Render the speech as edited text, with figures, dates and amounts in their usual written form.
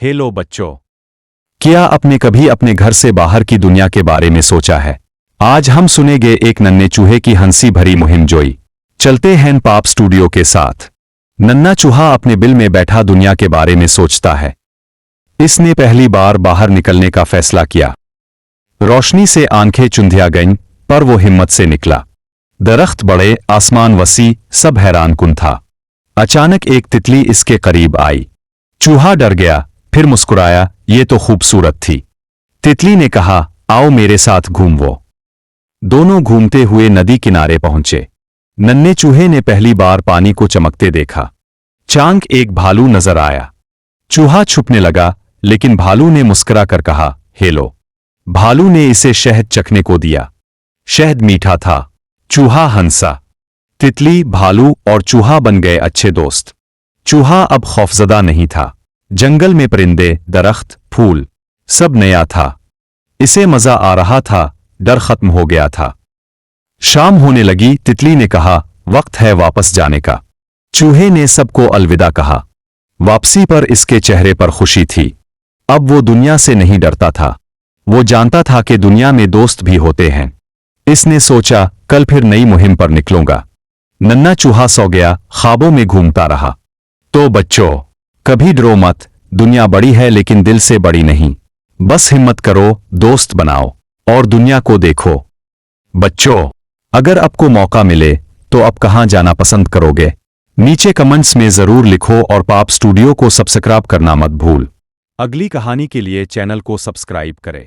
Hello बच्चों, क्या आपने कभी अपने घर से बाहर की दुनिया के बारे में सोचा है? आज हम सुनेंगे एक नन्हे चूहे की हंसी भरी मुहिम जोई। चलते हैं पाप स्टूडियो के साथ। नन्हा चूहा अपने बिल में बैठा दुनिया के बारे में सोचता है। इसने पहली बार बाहर निकलने का फैसला किया। रोशनी से आंखें चुंधिया गईं, पर वो हिम्मत से निकला। दरख्त बड़े, आसमान वसी, सब हैरानकुन था। अचानक एक तितली इसके करीब आई। चूहा डर गया, फिर मुस्कुराया। ये तो खूबसूरत थी। तितली ने कहा, आओ मेरे साथ घूमो। दोनों घूमते हुए नदी किनारे पहुंचे। नन्हे चूहे ने पहली बार पानी को चमकते देखा। चांक एक भालू नजर आया। चूहा छुपने लगा, लेकिन भालू ने मुस्कुरा कर कहा, हेलो। भालू ने इसे शहद चखने को दिया। शहद मीठा था। चूहा हंसा। तितली, भालू और चूहा बन गए अच्छे दोस्त। चूहा अब खौफजदा नहीं था। जंगल में परिंदे, दरख्त, फूल, सब नया था। इसे मजा आ रहा था, डर खत्म हो गया था। शाम होने लगी। तितली ने कहा, वक्त है वापस जाने का। चूहे ने सबको अलविदा कहा। वापसी पर इसके चेहरे पर खुशी थी। अब वो दुनिया से नहीं डरता था। वो जानता था कि दुनिया में दोस्त भी होते हैं। इसने सोचा, कल फिर नई मुहिम पर निकलूंगा। नन्हा चूहा सो गया, ख्वाबों में घूमता रहा। तो बच्चों, कभी डरो मत। दुनिया बड़ी है लेकिन दिल से बड़ी नहीं। बस हिम्मत करो, दोस्त बनाओ और दुनिया को देखो। बच्चों, अगर आपको मौका मिले तो आप कहां जाना पसंद करोगे? नीचे कमेंट्स में जरूर लिखो और पाप स्टूडियो को सब्सक्राइब करना मत भूल। अगली कहानी के लिए चैनल को सब्सक्राइब करें।